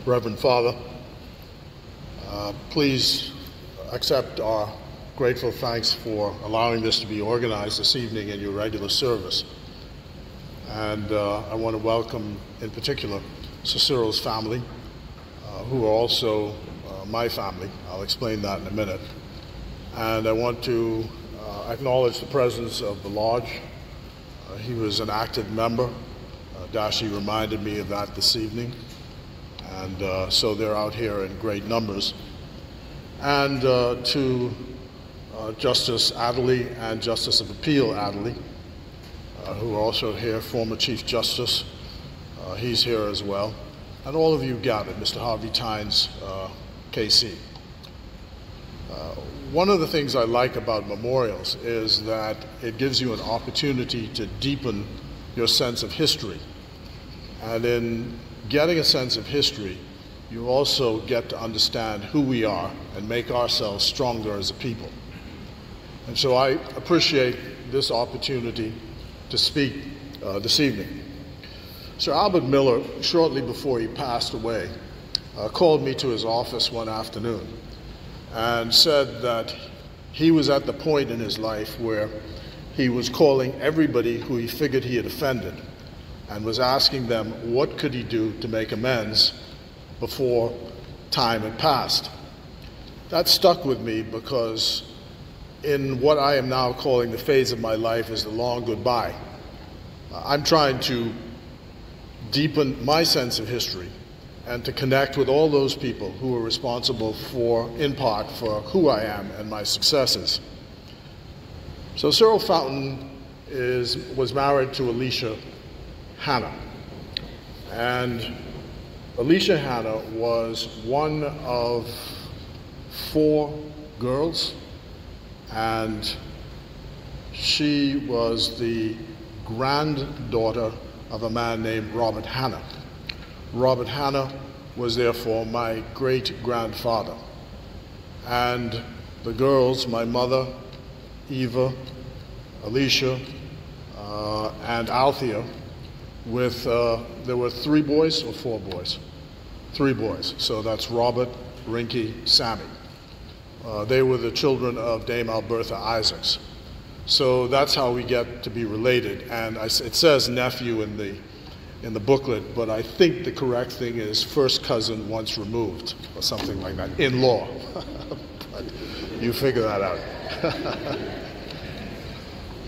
Reverend Father, please accept our grateful thanks for allowing this to be organized this evening in your regular service. And I want to welcome, in particular, Sir Cyril's family, who are also my family. I'll explain that in a minute. And I want to acknowledge the presence of the Lodge. He was an active member. Dashi reminded me of that this evening. And so they're out here in great numbers. And to Justice Adderley and Justice of Appeal Adderley, who are also here, former Chief Justice, he's here as well. And all of you gathered, Mr. Harvey Tynes, KC. One of the things I like about memorials is that it gives you an opportunity to deepen your sense of history. And in getting a sense of history, you also get to understand who we are and make ourselves stronger as a people. And so I appreciate this opportunity to speak this evening. Sir Albert Miller, shortly before he passed away, called me to his office one afternoon and said that he was at the point in his life where he was calling everybody who he figured he had offended and was asking them what could he do to make amends before time had passed. That stuck with me because in what I am now calling the phase of my life is the long goodbye, I'm trying to deepen my sense of history and to connect with all those people who are responsible for, in part, for who I am and my successes. So Cyril Fountain was married to Alicia Hannah. And Alicia Hannah was one of 4 girls, and she was the granddaughter of a man named Robert Hannah. Robert Hannah was therefore my great-grandfather. And the girls, my mother, Eva, Alicia, and Althea, there were 3 boys or 4 boys? 3 boys. So that's Robert, Rinky, Sammy. They were the children of Dame Albertha Isaacs. So that's how we get to be related. And it says nephew in the booklet, but I think the correct thing is first cousin once removed, or something like that, in law. But you figure that out.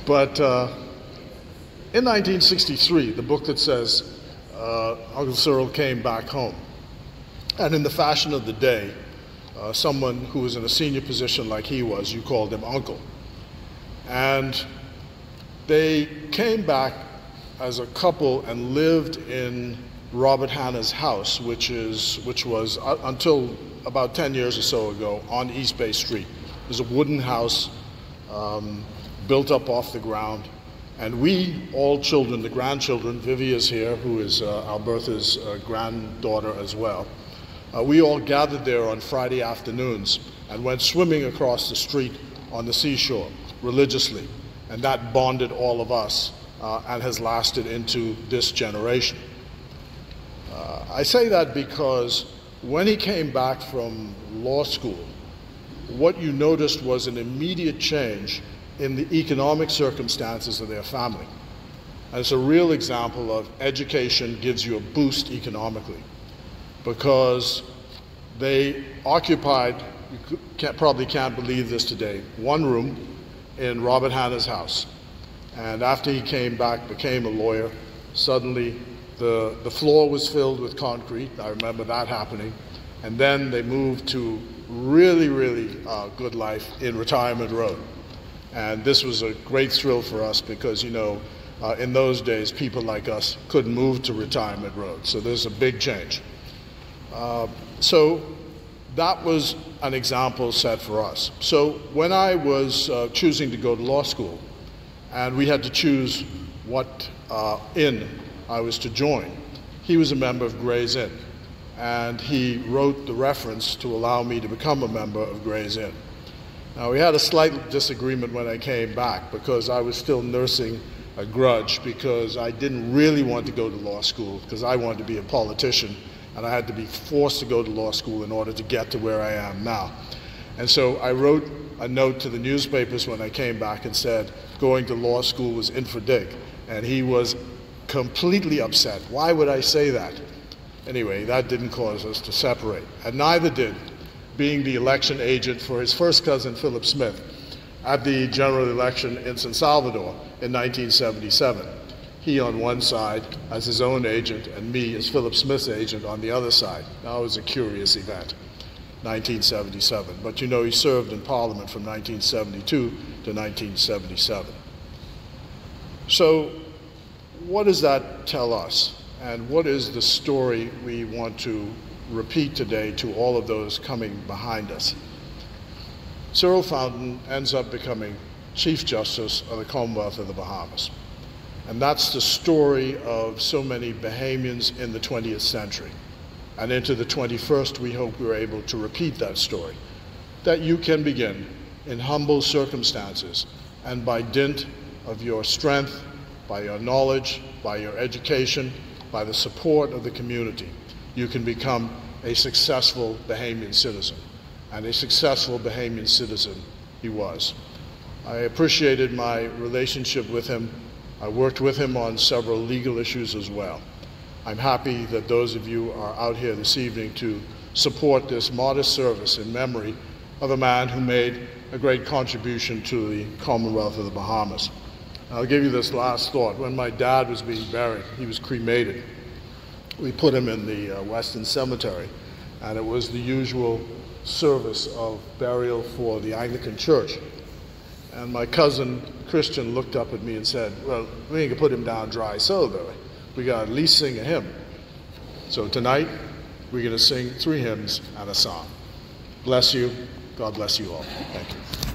But in 1963, the booklet says, Uncle Cyril came back home. And in the fashion of the day, someone who was in a senior position like he was, you called him Uncle. And they came back as a couple and lived in Robert Hannah's house, which was until about 10 years or so ago on East Bay Street. It was a wooden house built up off the ground. And we, all children, the grandchildren, Vivi is here, who is Albertha's granddaughter as well, we all gathered there on Friday afternoons and went swimming across the street on the seashore religiously. And that bonded all of us and has lasted into this generation. I say that because when he came back from law school, what you noticed was an immediate change in the economic circumstances of their family. And it's a real example of education gives you a boost economically, because they occupied, you probably can't believe this today, 1 room in Robert Hannah's house. And after he came back, became a lawyer, suddenly the floor was filled with concrete. I remember that happening. And then they moved to really, really good life in Retirement Road. And this was a great thrill for us because, you know, in those days, people like us couldn't move to Retirement Road. So there's a big change. So that was an example set for us. So when I was choosing to go to law school, and we had to choose what inn I was to join, he was a member of Gray's Inn. And he wrote the reference to allow me to become a member of Gray's Inn. Now, we had a slight disagreement when I came back because I was still nursing a grudge because I didn't really want to go to law school because I wanted to be a politician and I had to be forced to go to law school in order to get to where I am now. And so I wrote a note to the newspapers when I came back and said going to law school was infra dig, and he was completely upset. Why would I say that? Anyway, that didn't cause us to separate, and neither did being the election agent for his first cousin, Philip Smith, at the general election in San Salvador in 1977. He on one side as his own agent, and me as Philip Smith's agent on the other side. That was a curious event, 1977. But you know, he served in Parliament from 1972 to 1977. So what does that tell us? And what is the story we want to repeat today to all of those coming behind us? Cyril Fountain ends up becoming Chief Justice of the Commonwealth of the Bahamas. And that's the story of so many Bahamians in the 20th century. And into the 21st, we hope we're able to repeat that story. That you can begin in humble circumstances, and by dint of your strength, by your knowledge, by your education, by the support of the community, you can become a successful Bahamian citizen. And a successful Bahamian citizen he was. I appreciated my relationship with him. I worked with him on several legal issues as well. I'm happy that those of you are out here this evening to support this modest service in memory of a man who made a great contribution to the Commonwealth of the Bahamas. I'll give you this last thought. When my dad was being buried, he was cremated. We put him in the Western Cemetery, and it was the usual service of burial for the Anglican Church. And my cousin Christian looked up at me and said, well, we ain't gonna put him down dry sober. We gotta at least sing a hymn. So tonight, we're gonna sing 3 hymns and a psalm. Bless you. God bless you all. Thank you.